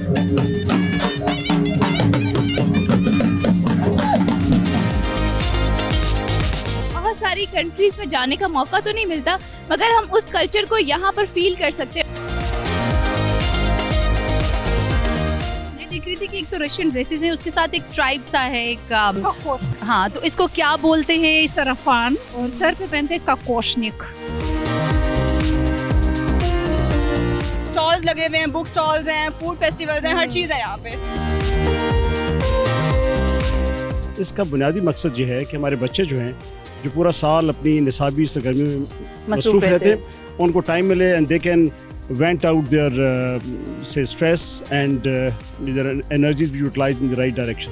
बहुत सारी कंट्रीज में जाने का मौका तो नहीं मिलता, मगर हम उस कल्चर को यहाँ पर फील कर सकते हैं। मैं देख रही थी कि एक तो रशियन ड्रेसेस है, उसके साथ एक ट्राइब सा है, एक हाँ, तो इसको क्या बोलते हैं? सरफान, और सर पे पहनते हैं ककोशनिक। स्टॉल्स लगे हुए हैं, बुक स्टॉल्स हैं, फूड फेस्टिवल्स हैं, हर चीज़ है यहाँ पे। इसका बुनियादी मकसद ये है कि हमारे बच्चे जो हैं, जो पूरा साल अपनी निसाबी सरगर्मियों में मसरूफ रहते हैं, उनको टाइम मिले and they can went out there say stress and their energies be utilized in the right direction.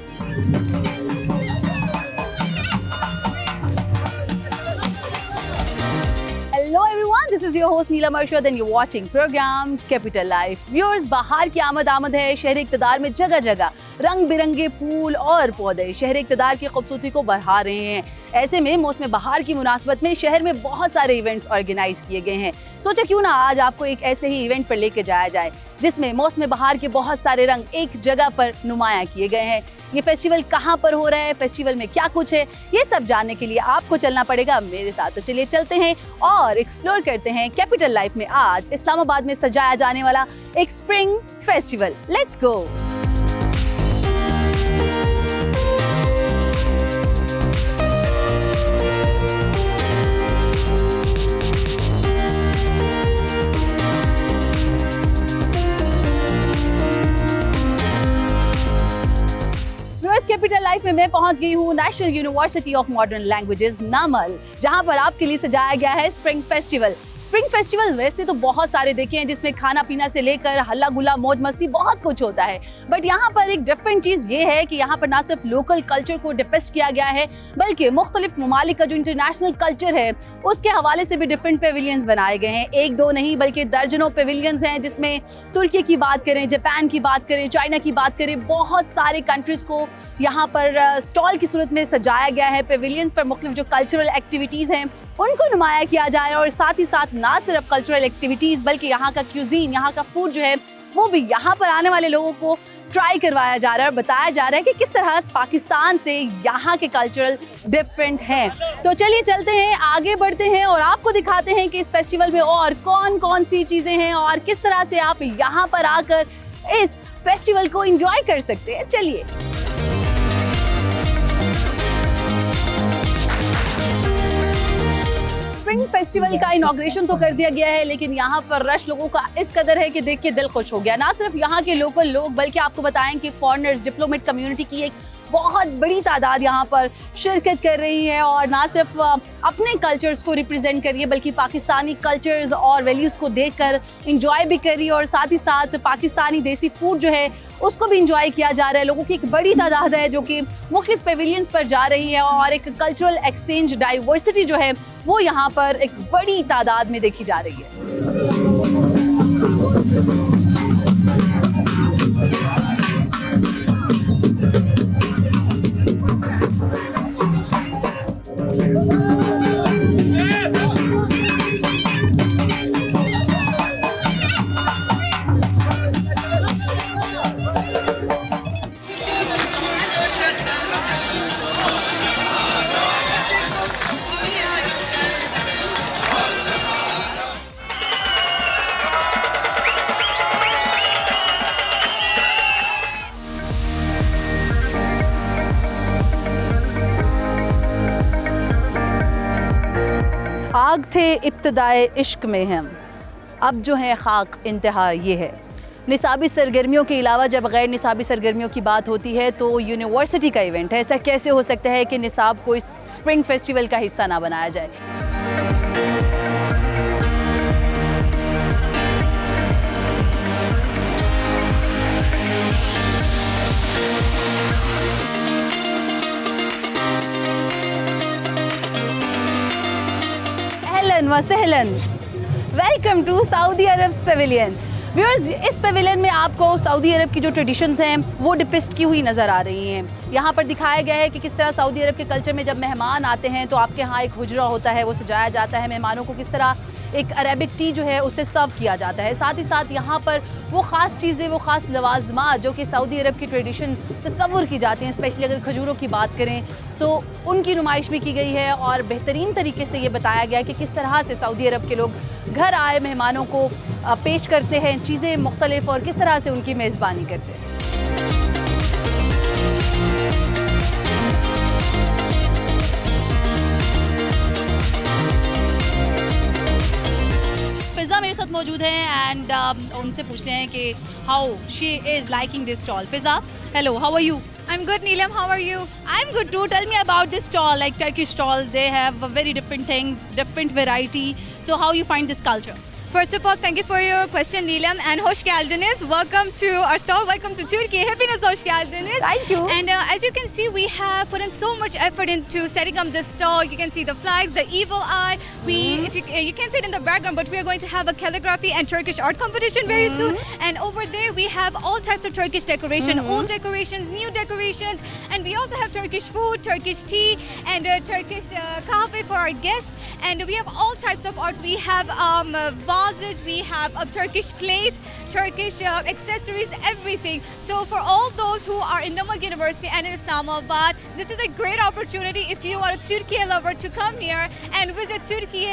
Hello everyone, this is your host Neelam Arshad and you're watching program Capital Life. Viewers, बाहर की आमद है। शहर इक़्तिदार में जगह जगह रंग बिरंगे फूल और पौधे शहर इक़्तिदार की खूबसूरती को बढ़ा रहे हैं। ऐसे में मौसम बहार की मुनासबत में शहर में बहुत सारे इवेंट्स ऑर्गेनाइज किए गए हैं। सोचा क्यों ना आज आपको एक ऐसे ही इवेंट पर लेके जाया जाए जिसमें मौसम बहार के बहुत सारे रंग एक जगह पर नुमाया किए गए हैं। ये फेस्टिवल कहाँ पर हो रहा है, फेस्टिवल में क्या कुछ है, ये सब जानने के लिए आपको चलना पड़ेगा मेरे साथ। तो चलिए चलते हैं और एक्सप्लोर करते हैं कैपिटल लाइफ में आज इस्लामाबाद में सजाया जाने वाला एक spring festival. Let's go. Capital life में मैं पहुंच गई हूँ National University of Modern Languages NUML, जहां पर आपके लिए सजाया गया है स्प्रिंग फेस्टिवल। स्प्रिंग फेस्टिवल वैसे तो बहुत सारे देखे हैं जिसमें खाना पीना से लेकर हल्ला गुल्ला मौज मस्ती बहुत कुछ होता है, बट यहाँ पर एक डिफरेंट चीज़ ये है कि यहाँ पर ना सिर्फ लोकल कल्चर को डिपिक्ट किया गया है बल्कि मुख्तलिफ ममालिक का जो इंटरनेशनल कल्चर है उसके हवाले से भी डिफरेंट पेविलियंस बनाए गए हैं। एक दो नहीं बल्कि दर्जनों पेविलियंस हैं, जिसमें तुर्की की बात करें, जापान की बात करें, चाइना की बात करें, बहुत सारे कंट्रीज़ को यहाँ पर स्टॉल की सूरत में सजाया गया है। पेविलियंस पर मुख्तलिफ जो कल्चरल एक्टिविटीज़ हैं उनको नुमाया किया जा रहा है और साथ ही साथ ना सिर्फ कल्चरल एक्टिविटीज़ बल्कि यहाँ का क्यूजीन, यहाँ का फूड जो है वो भी यहाँ पर आने वाले लोगों को ट्राई करवाया जा रहा है और बताया जा रहा है कि किस तरह पाकिस्तान से यहाँ के कल्चरल डिफरेंट हैं। तो चलिए चलते हैं, आगे बढ़ते हैं और आपको दिखाते हैं कि इस फेस्टिवल में और कौन कौन सी चीज़ें हैं और किस तरह से आप यहाँ पर आकर इस फेस्टिवल को एंजॉय कर सकते हैं। चलिए। स्प्रिंग फेस्टिवल का इनॉग्रेशन तो कर दिया गया है, लेकिन यहाँ पर रश लोगों का इस कदर है कि देख के दिल खुश हो गया। ना सिर्फ यहाँ के लोकल लोग बल्कि आपको बताएं कि फॉरेनर्स, डिप्लोमेट कम्युनिटी की एक बहुत बड़ी तादाद यहाँ पर शिरकत कर रही है और ना सिर्फ अपने कल्चर्स को रिप्रेजेंट कर रही है बल्कि पाकिस्तानी कल्चर्स और वैल्यूज़ को देखकर इंजॉय भी कर रही है और साथ ही साथ पाकिस्तानी देसी फूड जो है उसको भी इंजॉय किया जा रहा है। लोगों की एक बड़ी तादाद है जो कि मुख्तलिफ पेविलियंस पर जा रही है और एक कल्चरल एक्सचेंज डाइवर्सिटी जो है वो यहाँ पर एक बड़ी तादाद में देखी जा रही है। आग थे इब्तिदाए इश्क में हम, अब जो है खाक इंतहा ये है। निसाबी सरगर्मियों के अलावा जब गैर निसाबी सरगर्मियों की बात होती है तो यूनिवर्सिटी का इवेंट है, ऐसा कैसे हो सकता है कि निसाब को इस स्प्रिंग फेस्टिवल का हिस्सा ना बनाया जाए। वसहलन, welcome to Saudi Arabs pavilion. Viewers, इस पेविलियन में आपको सऊदी अरब की जो ट्रेडिशंस हैं वो डिपिक्ट की हुई नज़र आ रही हैं। यहाँ पर दिखाया गया है कि किस तरह सऊदी अरब के कल्चर में जब मेहमान आते हैं तो आपके यहाँ एक हुजरा होता है, वो सजाया जाता है। मेहमानों को किस तरह एक अरेबिक टी जो है उसे सर्व किया जाता है। साथ ही साथ यहाँ पर वो ख़ास चीज़ें, वो ख़ास लवाजमात जो कि सऊदी अरब की ट्रेडिशन तस्वुर की जाती हैं, स्पेशली अगर खजूरों की बात करें तो उनकी नुमाइश भी की गई है और बेहतरीन तरीके से ये बताया गया कि किस तरह से सऊदी अरब के लोग घर आए मेहमानों को पेश करते हैं चीज़ें मुख्तलिफ और किस तरह से उनकी मेज़बानी करते हैं। फिजा मेरे साथ मौजूद हैं एंड उनसे पूछते हैं कि how she is liking this stall. Fiza, hello, how are you? I'm good, Neelam. How are you? I'm good too. Tell me about this stall, like Turkish stall. They have very different things, different variety. So how you find this culture? First of all, thank you for your question, Neelam. And hoş geldiniz. Welcome to our store. Welcome to Turkey. Hepiniz hoş geldiniz. Thank you. And as you can see, we have put in so much effort into setting up this stall. You can see the flags, the evil eye. If you can't see it in the background, but we are going to have a calligraphy and Turkish art competition very soon. And over there, we have all types of Turkish decoration, old decorations, new decorations, and we also have Turkish food, Turkish tea, and Turkish kahve for our guests. And we have all types of arts. We have vases, we have Turkish plates, Turkish accessories, everything. So for all those who are in Namak University and in Islamabad, this is a great opportunity if you are a Turkey lover to come here and visit Turkey.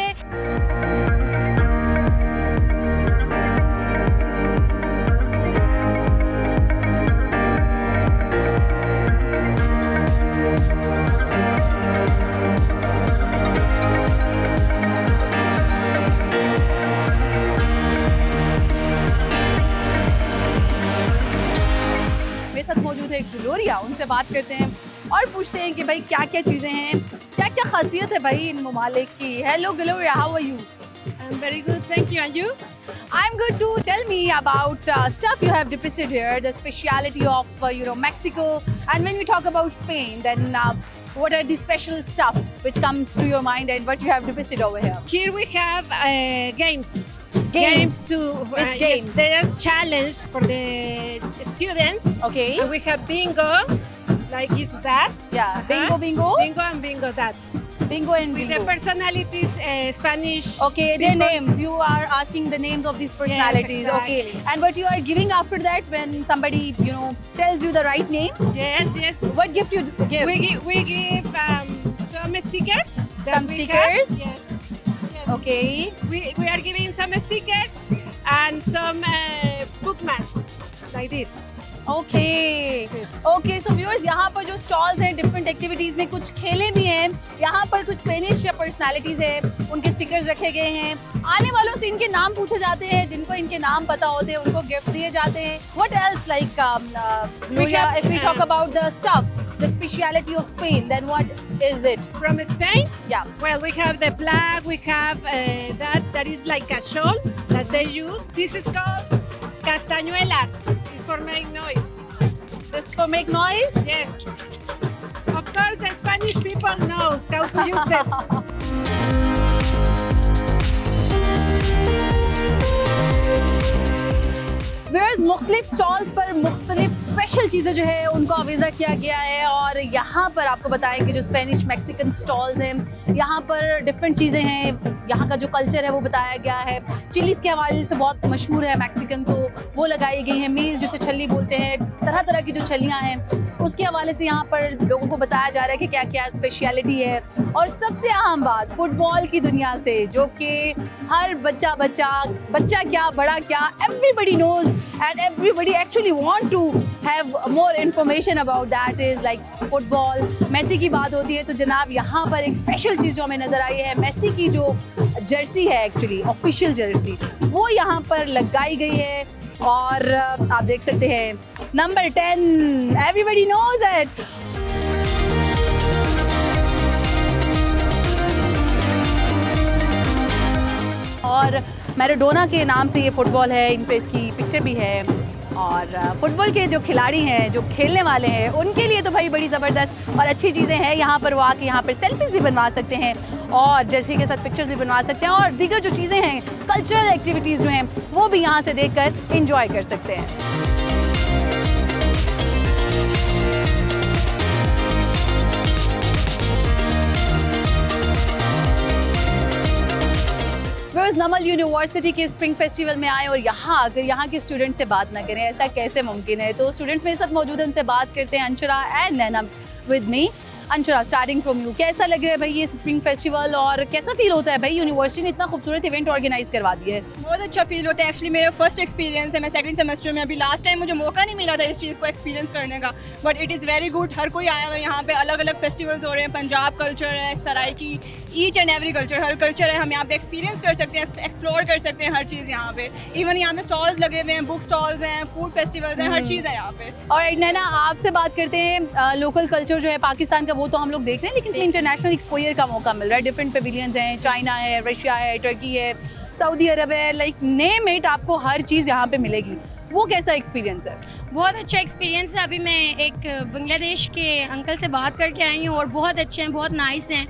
मौजूद है एक Gloria, उनसे बात करते हैं और पूछते हैं कि भाई क्या क्या चीज़ें हैं, क्या क्या खासियत है भाई इन ममालिक की। Hello Gloria, how are you? I'm very good, thank you. And you? I'm good too. Tell me about stuff you have depicted here, the speciality of Mexico. And when we talk about Spain, then what are the special stuff which comes to your mind and what you have depicted over here? Here we have games. Games to Which games? Yes, they are challenge for the students. Okay. And we have bingo, like is that. Yeah. Bingo. Bingo and bingo that. Bingo and With bingo. the personalities, Spanish. Okay, their people. names. You are asking the names of these personalities. Yes, Okay. exactly. And what you are giving after that when somebody tells you the right name? Yes. What gift you give? We give some stickers. that Some we stickers? have. Yes. Okay. We are giving some stickers and some bookmarks like this. Okay. Yes. Okay, so viewers, यहाँ पर जो stalls हैं, different activities में कुछ खेले भी हैं। यहाँ पर कुछ स्पेनिश या पर्सनालिटीज हैं, उनके स्टिकर्स रखे गए हैं। आने वालों से इनके नाम पूछे जाते हैं, जिनको इनके नाम पता होते हैं उनको गिफ्ट दिए जाते हैं। What else, like Gloria, if we talk about the stuff, the speciality of Spain, then what is it? From Spain? Yeah. Well, we have the flag, we have that is like a shawl that they use. This is called castañuelas. It's for make noise. This for make noise? Yes. Of course, the Spanish people knows how to use it. Viewers, मुख्तलिफ stalls पर मुख्तलिफ special चीज़ें जो है उनको अवेजा किया गया है और यहाँ पर आपको बताएं कि जो स्पेनिश मैक्सिकन स्टॉल्स हैं, यहाँ पर डिफरेंट चीज़ें हैं। यहाँ का जो कल्चर है वो बताया गया है। चिलीज़ के हवाले से बहुत मशहूर है मैक्सिकन, तो वो लगाई गई हैं। मीज़ जिसे छल्ली बोलते हैं, तरह तरह की जो छल्लियाँ हैं उसके हवाले से यहाँ पर लोगों को बताया जा रहा है कि क्या क्या स्पेशलिटी है। और सबसे अहम बात फुटबॉल की दुनिया से, जो कि हर बच्चा क्या बड़ा क्या, everybody knows and everybody actually want to have more information about that is like football. Messi की बात होती है तो जनाब यहाँ पर एक स्पेशल चीज़ जो हमें नज़र आई है, मेसी की जो जर्सी है, एक्चुअली ऑफिशियल जर्सी, वो यहाँ पर लगाई गई है और आप देख सकते हैं नंबर 10, everybody knows it. और मैराडोना के नाम से ये फुटबॉल है, इन पे इसकी पिक्चर भी है। और फुटबॉल के जो खिलाड़ी हैं, जो खेलने वाले हैं, उनके लिए तो भाई बड़ी ज़बरदस्त और अच्छी चीज़ें हैं। यहाँ पर वो आके यहाँ पर सेल्फीज भी बनवा सकते हैं और जैसे के साथ पिक्चर्स भी बनवा सकते हैं और दीगर जो चीज़ें हैं, कल्चरल एक्टिविटीज़ जो हैं वो भी यहाँ से देखकर इंजॉय कर सकते हैं। रोज नमल यूनिवर्सिटी के स्प्रिंग फेस्टिवल में आए और यहाँ अगर यहाँ के स्टूडेंट से बात ना करें, ऐसा कैसे मुमकिन है? तो स्टूडेंट्स मेरे साथ मौजूद हैं, उनसे बात करते हैं। Anshura and Naina with me. Anshura, starting from you, कैसा लग रहा है भाई ये स्प्रिंग फेस्टिवल और कैसा फील होता है भाई यूनिवर्सिटी ने इतना खूबसूरत इवेंट ऑर्गेनाइज करवा दिया है? बहुत अच्छा फील होता है। एक्चुअली मेरा फर्स्ट एक्सपीरियंस है, मैं सेकंड सेमेस्टर में, अभी लास्ट टाइम मुझे मौका नहीं मिला था इस चीज़ को एक्सपीरियंस करने का, but it is very good. हर कोई आया हुआ है यहाँ पे, अलग अलग फेस्टिवल्स हो रहे हैं, पंजाब कल्चर है, Saraiki, each and every culture, her culture है, हम यहाँ पे एक्सपीरियंस कर सकते हैं, एक्सप्लोर कर सकते हैं हर चीज़ यहाँ पे। इवन यहाँ पे स्टॉल्स लगे हुए हैं, बुक स्टॉल्स हैं, फूड फेस्टिवल्स हैं, हर चीज़ है यहाँ पे। और नैना, आपसे बात करते हैं। लोकल कल्चर जो है पाकिस्तान का वो तो हम लोग देख रहे हैं, लेकिन इंटरनेशनल एक्सपोजर का मौका मिल रहा है। डिफरेंट पेविलियंस हैं, चाइना है, रशिया है, टर्की है, सऊदी अरब है, लाइक नेम इट, आपको हर चीज़ यहाँ पे मिलेगी। वो कैसा एक्सपीरियंस है? बहुत अच्छा एक्सपीरियंस है। अभी मैं एक बांग्लादेश के अंकल से बात करके आई हूँ और बहुत अच्छे हैं, बहुत नाइस हैं।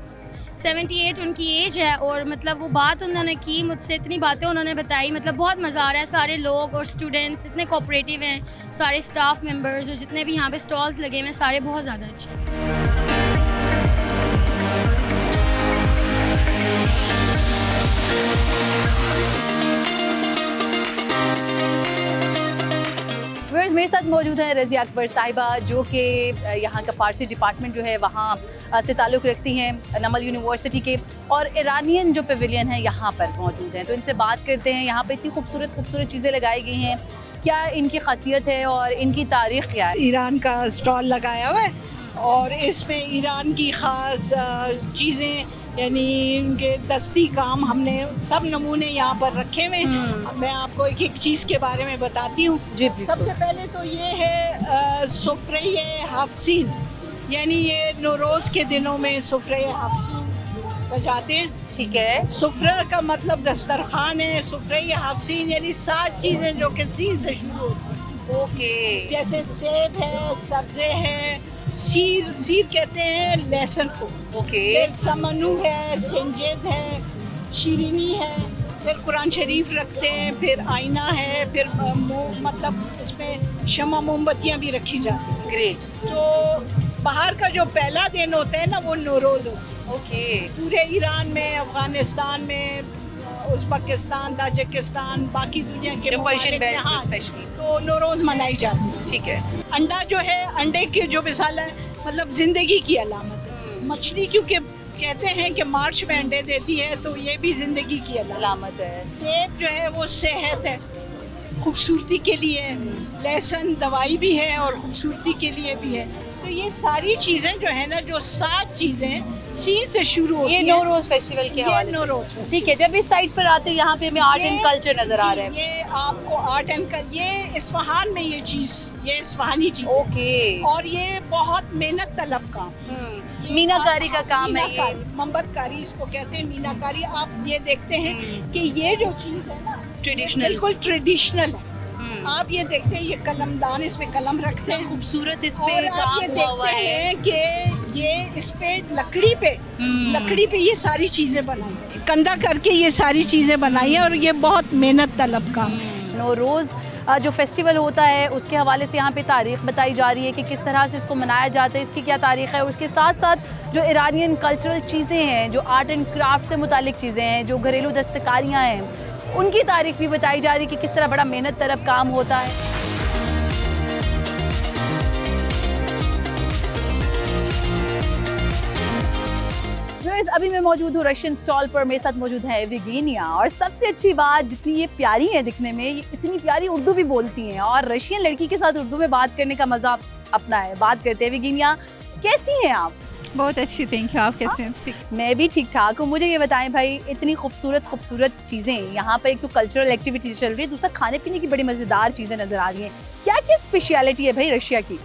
78 उनकी एज है और मतलब वो बात उन्होंने की मुझसे, इतनी बातें उन्होंने बताई, मतलब बहुत मज़ा आ रहा है। सारे लोग और स्टूडेंट्स इतने कोऑपरेटिव हैं, सारे स्टाफ मेंबर्स और जितने भी यहाँ पे स्टॉल्स लगे हुए हैं सारे बहुत ज़्यादा अच्छे हैं। मेरे साथ मौजूद है रज़िया अकबर साहिबा, जो कि यहाँ का फारसी डिपार्टमेंट जो है वहाँ से ताल्लुक़ रखती हैं नमल यूनिवर्सिटी के, और ईरानियन जो पेविलियन है यहाँ पर मौजूद हैं। तो इनसे बात करते हैं, यहाँ पे इतनी खूबसूरत चीज़ें लगाई गई हैं, क्या इनकी खासियत है और इनकी तारीख़ क्या है? ईरान का स्टॉल लगाया हुआ है और इसमें ईरान की ख़ास चीज़ें, यानी इनके दस्ती काम, हमने सब नमूने यहाँ पर रखे हुए हैं। मैं आपको एक एक चीज़ के बारे में बताती हूँ। सबसे पहले तो ये है सुफ्रे हाफसीन, यानी ये नौरोज़ के दिनों में सुफ्रे हाफसीन सजाते हैं। ठीक है। सुफ्रा का मतलब दस्तरखान है, सुफ्रे हाफसीन यानी 7 चीज़ें जो कि सीन से शुरू होती हैं। ओके। जैसे सेब है, सब्ज़े हैं, सीर कहते हैं लहसुन को। ओके। फिर समनू है, संजेद है, शीरीनी है, फिर कुरान शरीफ रखते हैं, फिर आईना है, फिर मतलब इसमें शमा मोमबत्तियाँ भी रखी जाती हैं। ग्रेट। तो बाहर का जो पहला दिन होता है ना वो नौरोज़ होता है। ओके। पूरे ईरान में, अफगानिस्तान में, उज़्बेकिस्तान, ताजिकिस्तान, बाकी दुनिया के पर्शियन में, हाँ, स्पेशली तो नौरोज़ मनाई जाती है। ठीक है। अंडा जो है, अंडे की जो मिसाल है, मतलब ज़िंदगी की अलामत है। मछली क्योंकि कहते हैं कि मार्च में अंडे देती है, तो ये भी ज़िंदगी की अलामत है। सेब जो है वो सेहत है, खूबसूरती के लिए। लहसुन दवाई भी है और खूबसूरती के लिए भी है। तो ये सारी चीज़ें जो है ना, जो 7 चीज़ें सीन से शुरू होती ये हैं। नौरोज़ फेस्टिवल के हवाले से। ठीक है। जब इस साइड पर आते हैं, यहाँ पे हमें आर्ट एंड कल्चर नजर आ रहा है। ये आपको आर्ट एंड ये इस्फहान में ये चीज़, ये इस्फहानी चीज़। ओके। और ये बहुत मेहनत तलब काम, ये मीनाकारी का काम है ये। मीनाकारी, मोमबत्तकारी इसको कहते हैं, मीनाकारी। आप ये देखते हैं कि ये जो चीज़ है ना, ट्रेडिशनल, बिल्कुल ट्रेडिशनल है। आप ये देखते हैं, ये कलमदान, इसमें कलम रखते हैं, खूबसूरत इस और पे आप काम ये हुआ हुआ देखते है। हैं कि ये इस पे लकड़ी पे ये सारी चीज़ें बनाई हैं। कंधा करके ये सारी चीज़ें बनाई हैं और ये बहुत मेहनत तलब काम है। नौरोज़ जो फेस्टिवल होता है उसके हवाले से यहाँ पे तारीख़ बताई जा रही है कि किस तरह से इसको मनाया जाता है, इसकी क्या तारीख़ है। और उसके साथ साथ जो ईरानियन कल्चरल चीज़ें हैं, जो आर्ट एंड क्राफ्ट से मुतालिक चीज़ें हैं, जो घरेलू दस्तकारियाँ हैं, उनकी तारीफ़ भी बताई जा रही है कि किस तरह बड़ा मेहनत तलब काम होता है। अभी मैं मौजूद हूँ रशियन स्टॉल पर, मेरे साथ मौजूद है विगेनिया। और सबसे अच्छी बात, जितनी ये प्यारी है दिखने में, ये इतनी प्यारी उर्दू भी बोलती हैं और रशियन लड़की के साथ उर्दू में बात करने का मजा अपना है। बात करते हैं। विगेनिया, कैसी हैं आप? बहुत अच्छी, थैंक यू। आप कैसे हैं? ठीक। मैं भी ठीक ठाक हूँ। मुझे ये बताएं भाई, इतनी खूबसूरत चीज़ें यहाँ पर, एक तो कल्चरल एक्टिविटी चल रही है, दूसरा खाने पीने की बड़ी मज़ेदार चीज़ें नज़र आ रही हैं। क्या क्या स्पेशलिटी है भाई रशिया की?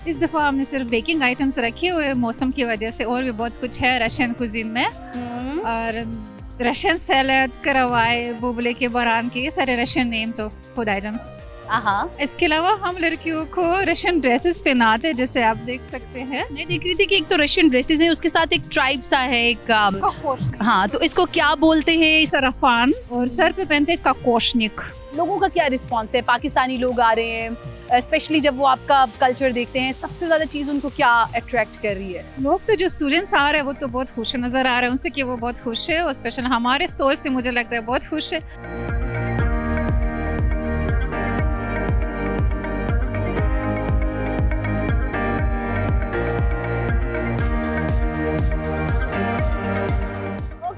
इस दफ़ा हमने सिर्फ बेकिंग आइटम्स रखे हुए मौसम की वजह से, और भी बहुत कुछ है रशियन कुजीन में। और रशियन सैलड, करवाई, बुबले के बरान के, ये सारे Russian names of food items. इसके अलावा हम लड़कियों को रशियन ड्रेसेस पहनाते हैं, जैसे आप देख सकते हैं। मैं देख रही थी कि एक तो रशियन ड्रेसेस है, उसके साथ एक ट्राइब सा है, एक हाँ, तो इसको क्या बोलते हैं? सरफान, और सर पे पहनते हैं ककोशनिक। लोगों का क्या रिस्पॉन्स है? पाकिस्तानी लोग आ रहे हैं, स्पेशली जब वो आपका कल्चर देखते हैं, सबसे ज्यादा चीज उनको क्या अट्रैक्ट कर रही है? लोग तो जो स्टूडेंट्स आ रहे हैं वो तो बहुत खुश नजर आ रहे हैं उनसे कि वो बहुत खुश है, और स्पेशल हमारे स्टोर से मुझे लगता है बहुत खुश है।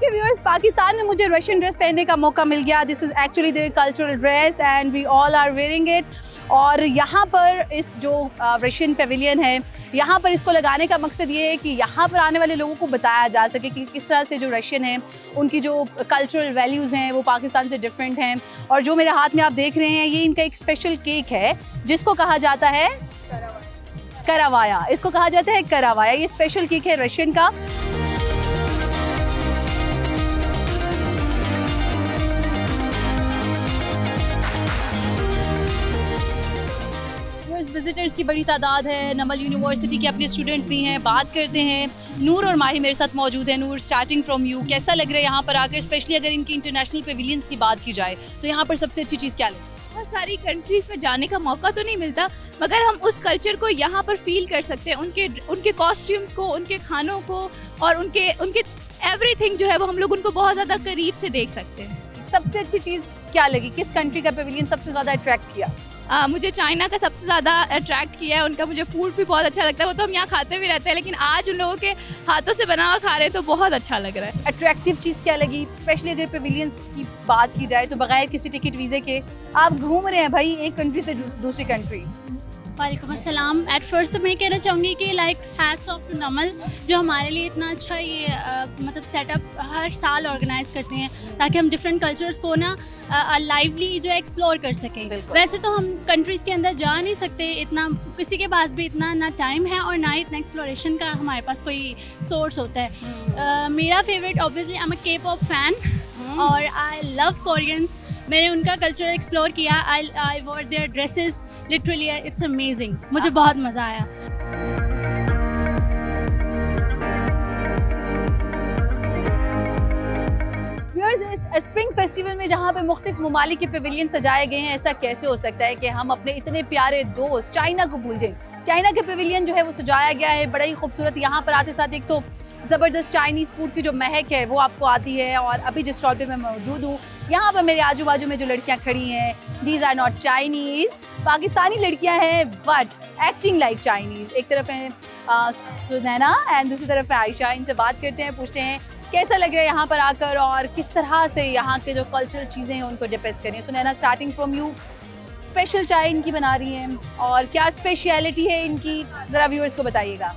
व्यूअर्स, पाकिस्तान में मुझे रशियन ड्रेस पहनने का मौका मिल गया। This is actually their cultural dress and we all are wearing it. और यहाँ पर इस जो रशियन पेविलियन है, यहाँ पर इसको लगाने का मकसद ये है कि यहाँ पर आने वाले लोगों को बताया जा सके कि किस तरह से जो रशियन है उनकी जो कल्चरल वैल्यूज़ हैं वो पाकिस्तान से डिफरेंट हैं। और जो मेरे हाथ में आप देख रहे हैं, ये इनका एक स्पेशल केक है जिसको कहा जाता है करावाया। इसको कहा जाता है करावाया। ये स्पेशल केक है रशियन का। विजिटर्स की बड़ी तादाद है। नमल यूनिवर्सिटी के अपने स्टूडेंट्स भी हैं। बात करते हैं। नूर और माही मेरे साथ मौजूद है। नूर, स्टार्टिंग फ्रॉम यू, कैसा लग रहा है यहाँ पर आकर? स्पेशली अगर इनकी इंटरनेशनल पेविलियंस की बात की जाए तो यहाँ पर सबसे अच्छी चीज़ क्या लगी? बहुत सारी कंट्रीज़ में जाने का मौका तो नहीं मिलता, मगर हम उस कल्चर को यहाँ पर फील कर सकते हैं। उनके कॉस्ट्यूम्स को, उनके खानों को, और उनके एवरीथिंग जो है वो हम लोग उनको बहुत ज़्यादा करीब से देख सकते हैं। सबसे अच्छी चीज़ क्या लगी? किस कंट्री का पेविलियन सबसे ज़्यादा अट्रैक्ट किया? मुझे चाइना का सबसे ज़्यादा अट्रैक्ट किया है। उनका मुझे फूड भी बहुत अच्छा लगता है। वो तो हम यहाँ खाते भी रहते हैं, लेकिन आज उन लोगों के हाथों से बना हुआ खा रहे हैं तो बहुत अच्छा लग रहा है। अट्रैक्टिव चीज़ क्या लगी? स्पेशली अगर पेविलियंस की बात की जाए तो बगैर किसी टिकट वीज़े के आप घूम रहे हैं भाई एक कंट्री से दूसरी कंट्री। वालेकुम अस्सलाम। एट फर्स्ट तो मैं कहना चाहूँगी कि लाइक हैट्स ऑफ टू नमल, जो हमारे लिए इतना अच्छा ये मतलब सेटअप हर साल ऑर्गेनाइज करते हैं ताकि हम डिफरेंट कल्चर्स को ना लाइवली जो एक्सप्लोर कर सकें। वैसे तो हम कंट्रीज़ के अंदर जा नहीं सकते, इतना किसी के पास भी इतना ना टाइम है और ना इतना एक्सप्लोरेशन का हमारे पास कोई सोर्स होता है। मेरा favourite obviously I am a K-pop fan और आई लव कोरियंस। मैंने उनका कल्चर एक्सप्लोर किया। I wore their dresses, literally it's amazing. मुझे बहुत मज़ा आया। इस स्प्रिंग फेस्टिवल में जहाँ पे मुख्तलिफ ममालिक के पेविलियन सजाए गए हैं, ऐसा कैसे हो सकता है कि हम अपने इतने प्यारे दोस्त चाइना को भूल जाएं? चाइना के पेविलियन जो है वो सजाया गया है बड़ा ही खूबसूरत। यहाँ पर आते साथ एक तो ज़बरदस्त चाइनीज़ फूड की जो महक है वो आपको आती है। और अभी जिस स्टॉल पे मैं मौजूद हूँ, यहाँ पर मेरे आजू बाजू में जो लड़कियाँ खड़ी हैं, these are not Chinese, Pakistani लड़कियाँ हैं बट एक्टिंग लाइक चाइनीज़। एक तरफ है सुनैना एंड दूसरी तरफ है आयशा। इनसे बात करते हैं, पूछते हैं कैसा लग रहा है यहाँ पर आकर और किस तरह से यहाँ के जो कल्चरल चीज़ें हैं उनको डिप्रेस करें। Sunaina, starting from you, special चाय इनकी बना रही हैं और क्या स्पेशलिटी है इनकी, ज़रा व्यूअर्स को बताइएगा।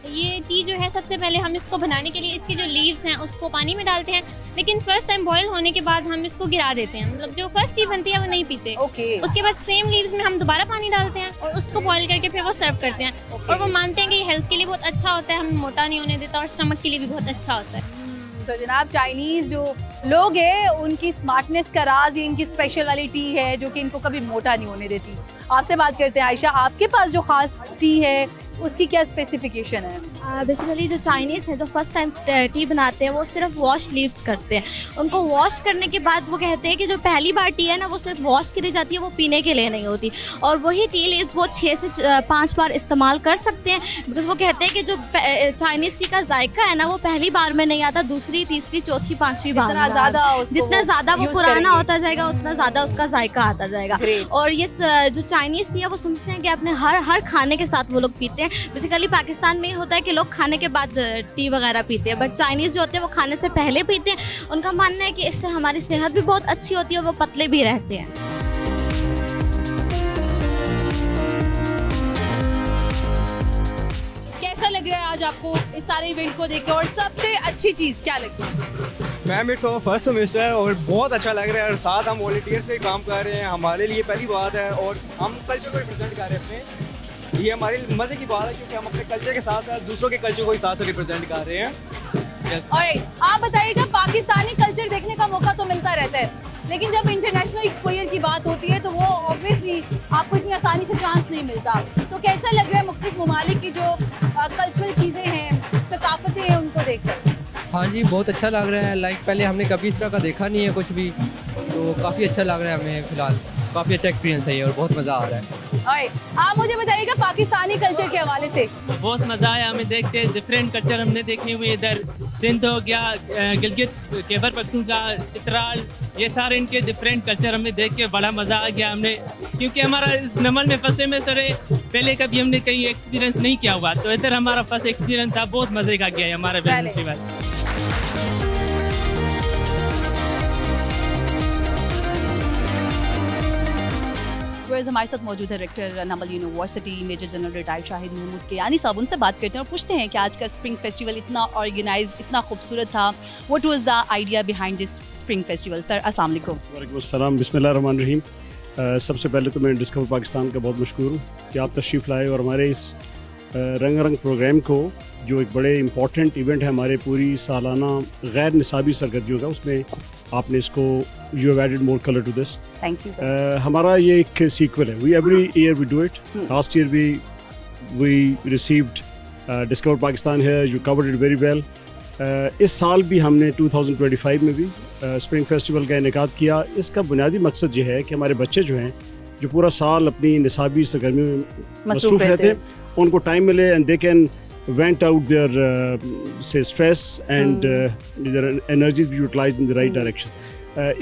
ये टी जो है, सबसे पहले हम इसको बनाने के लिए इसकी जो लीव्स हैं उसको पानी में डालते हैं, लेकिन फर्स्ट टाइम बॉयल होने के बाद हम इसको गिरा देते हैं। मतलब जो फर्स्ट टी बनती है वो नहीं पीते। उसके बाद सेम लीव्स में हम दोबारा पानी डालते हैं और उसको बॉयल करके फिर वो सर्व करते हैं। और वो मानते हैं कि ये हेल्थ के लिए बहुत अच्छा होता है, हमें मोटा नहीं होने देता और स्टमक के लिए भी बहुत अच्छा होता है। तो जनाब, चाइनीज़ जो लोग हैं उनकी स्मार्टनेस का राज ये इनकी स्पेशल वाली टी है जो कि इनको कभी मोटा नहीं होने देती। आपसे बात करते हैं आयशा, आपके पास जो खास टी है उसकी क्या स्पेसिफिकेशन है? बेसिकली जो चाइनीज़ है जो फर्स्ट टाइम टी बनाते हैं वो सिर्फ वॉश लीव्स करते हैं। उनको वॉश करने के बाद वो कहते हैं कि जो पहली बार टी है ना वो सिर्फ वॉश के लिए जाती है, वो पीने के लिए नहीं होती। और वही टी लीव्स वो 6 से 5 बार इस्तेमाल कर सकते हैं, बिकॉज वो कहते हैं कि जो चाइनीज़ टी का जायका है ना वो पहली बार में नहीं आता, दूसरी, तीसरी, चौथी, 5वीं बार जितना ज़्यादा वो पुराना होता जाएगा उतना ज़्यादा उसका जायका आता जाएगा। और ये जो चाइनीज़ टी है वो समझते हैं कि अपने हर खाने के साथ वो लोग पीते हैं। बेसिकली पाकिस्तान में ये होता है कि लोग खाने के बाद टी वगैरह पीते हैं, बट चाइनीज़ जो होते हैं वो खाने से पहले पीते हैं। उनका मानना है कि इससे हमारी सेहत भी बहुत अच्छी होती है और वो पतले भी रहते हैं। कैसा लग रहा है आज आपको इस सारे इवेंट को देख के और सबसे अच्छी चीज़ क्या लगी? Ma'am, it's our first semester और बहुत अच्छा लग रहा है और साथ हम वॉलंटियर्स के काम कर रहे हैं, हमारे लिए पहली बात है और हम कल्चर को रिप्रेजेंट कर रहे हैं अपने। ये हमारी मजे की बात है क्योंकि हम अपने कल्चर के साथ साथ दूसरों के कल्चर को ही साथ साथ रिप्रेजेंट कर रहे हैं। और आप बताइएगा, पाकिस्तानी कल्चर देखने का मौका तो मिलता रहता है, लेकिन जब इंटरनेशनल एक्सपोजर की बात होती है तो वो ऑब्वियसली आपको इतनी आसानी से चांस नहीं मिलता। तो कैसा लग रहा है मुख्तलिफ ममालिक की जो कल्चरल चीज़ें हैं, सकाफतें हैं, उनको देखकर? हाँ जी, बहुत अच्छा लग रहा है। लाइक पहले हमने कभी इस तरह का देखा नहीं है कुछ भी, तो काफ़ी अच्छा लग रहा है हमें। फ़िलहाल काफ़ी अच्छा एक्सपीरियंस है ये और बहुत मज़ा आ रहा है। आप मुझे बताइएगा पाकिस्तानी कल्चर के हवाले से। बहुत मज़ा आया हमें देख के, डिफरेंट कल्चर हमने देखने हुए। इधर सिंध हो गया, गिलगित खैबर पख्तूनख्वा, चित्राल, ये सारे इनके डिफरेंट कल्चर हमें देख के बड़ा मज़ा आ गया हमने, क्योंकि हमारा इस नमल में फंसे में सर पहले कभी हमने कहीं एक्सपीरियंस नहीं किया हुआ, तो इधर हमारा फर्स्ट एक्सपीरियंस था। बहुत मज़े का गया हमारा बिजनेस के बाद। हमारे साथ मौजूद है director Namal university major general retired Shahid Mahmood Kiyani साहब। उनसे बात करते हैं और पूछते हैं कि आज का स्प्रिंग फेस्टिवल इतना ऑर्गेनाइज, इतना खूबसूरत था। What was the idea behind this spring festival? Sir अस्सलाम वालेकुम। वालेकुम अस्सलाम, बिस्मिल्लाहिर्रहमानिर्रहीम। सबसे पहले तो मैं डिस्कवर पाकिस्तान का बहुत मशकूर हूँ कि आप तशरीफ़ लाए और हमारे इस रंगारंग प्रोग्राम को, जो एक बड़े इंपॉर्टेंट इवेंट है हमारे पूरी सालाना गैर निसाबी सरगर्मियों का, उसमें आपने इसको you have added more colour to this. Thank you sir. हमारा ये एक सीक्वल है। We every year we do it. Last year we received discover Pakistan है, you covered it very well. इस साल भी हमने 2025 में भी स्प्रिंग फेस्टिवल का इनेकाद किया। इसका बुनियादी मकसद ये है कि हमारे बच्चे जो हैं, जो पूरा साल अपनी निसाबी सरगर्मियों में मसरूफ़ रहते हैं, उनको टाइम मिले and they can went out their say stress and their energies be utilized in the right direction.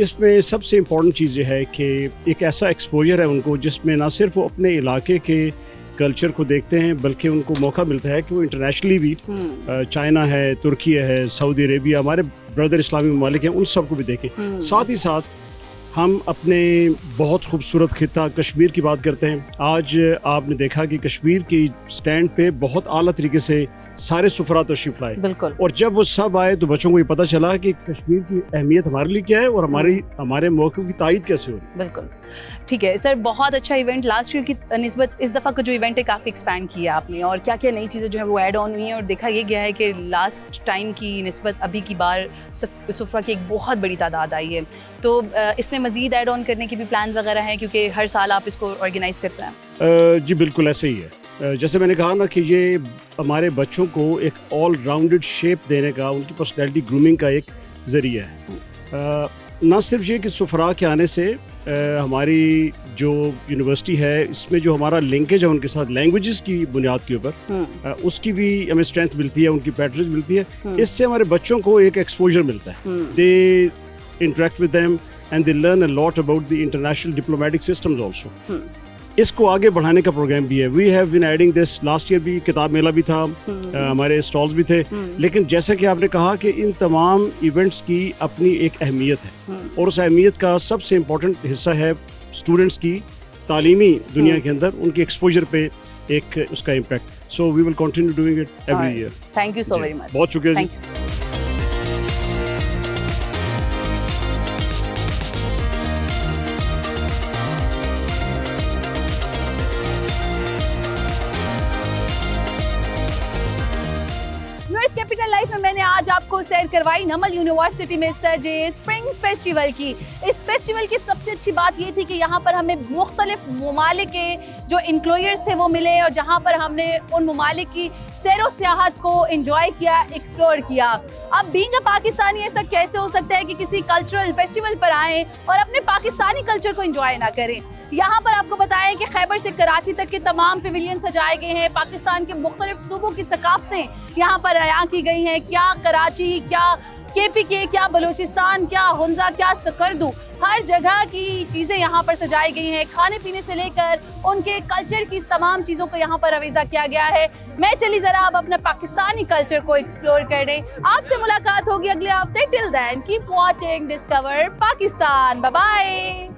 इसमें सबसे इम्पॉर्टेंट चीज़ ये है कि एक ऐसा एक्सपोजर है उनको जिसमें ना सिर्फ वो अपने इलाके के कल्चर को देखते हैं, बल्कि उनको मौका मिलता है कि वो इंटरनेशनली भी चाइना है, तुर्की है, सऊदी अरेबिया, हमारे ब्रदर इस्लामी ममालिक हैं, उन सबको भी देखें। साथ ही साथ हम अपने बहुत खूबसूरत खिता कश्मीर की बात करते हैं। आज आपने देखा कि कश्मीर की स्टैंड पे बहुत आला तरीके से सारे सुफरा तशरीफ लाए, बिल्कुल। और जब वो सब आए तो बच्चों को ये पता चला कि कश्मीर की अहमियत हमारे लिए क्या है और हमारे मौक़िफ़ की तायीद कैसे हो रही है। बिल्कुल ठीक है सर, बहुत अच्छा इवेंट। लास्ट ईयर की निस्बत इस दफ़ा का जो इवेंट है काफ़ी एक्सपैंड किया आपने, और क्या क्या नई चीज़ें जो है वो ऐड ऑन हुई हैं, और देखा ये गया है कि लास्ट टाइम की निस्बत अभी की बार सुफरा की एक बहुत बड़ी तादाद आई है। तो इसमें मज़ीद ऐड ऑन करने के भी प्लान वगैरह हैं, क्योंकि हर साल आप इसको ऑर्गेनाइज़ करते हैं? जी बिल्कुल ऐसे ही है। जैसे मैंने कहा ना कि ये हमारे बच्चों को एक ऑल राउंडेड शेप देने का, उनकी पर्सनैलिटी ग्रूमिंग का एक ज़रिया है। ना सिर्फ ये कि सुफरा के आने से हमारी जो यूनिवर्सिटी है, इसमें जो हमारा लिंकेज है उनके साथ लैंग्वेजेस की बुनियाद के ऊपर, उसकी भी हमें स्ट्रेंथ मिलती है, उनकी पैटर्न मिलती है। इससे हमारे बच्चों को एक एक्सपोजर मिलता है। They interact with them and they learn a lot about the international diplomatic systems also. इसको आगे बढ़ाने का प्रोग्राम भी है। We have been adding this. Last year भी किताब मेला भी था, हमारे स्टॉल्स भी थे, लेकिन जैसा कि आपने कहा कि इन तमाम इवेंट्स की अपनी एक अहमियत है, और उस अहमियत का सबसे इम्पोर्टेंट हिस्सा है स्टूडेंट्स की तालीमी दुनिया के अंदर उनकी एक्सपोजर पे एक उसका impact. So we will continue doing it every year. Thank you so very much. बहुत शुक्रिया जी। कैपिटल लाइफ में मैंने आज आपको सैर करवाई नमल यूनिवर्सिटी में सजे स्प्रिंग फेस्टिवल की। इस फेस्टिवल की सबसे अच्छी बात ये थी कि यहाँ पर हमें मुख्तलिफ ममालिक के जो इंक्लोयर्स थे वो मिले, और जहाँ पर हमने उन ममालिक की सैरो सियाहत को एंजॉय किया, एक्सप्लोर किया। अब बीइंग अ पाकिस्तानी ऐसा कैसे हो सकता है कि किसी कल्चरल फेस्टिवल पर आएँ और अपने पाकिस्तानी कल्चर को एंजॉय ना करें। यहाँ पर आपको बताएं कि खैबर से कराची तक के तमाम पेविलियन सजाए गए हैं। पाकिस्तान के मुख्तलिफ सूबों की सकाफतें यहाँ पर अयां की गई हैं। क्या कराची, क्या KPK, क्या बलूचिस्तान, क्या हुंजा, क्या सकरदू, हर जगह की चीज़ें यहाँ पर सजाई गई हैं। खाने पीने से लेकर उनके कल्चर की तमाम चीज़ों को यहाँ पर अवेजा किया गया है। मैं चली ज़रा अब अपना पाकिस्तानी कल्चर को एक्सप्लोर करने। आपसे मुलाकात होगी अगले हफ्ते। Till then keep watching discover Pakistan. Bye bye.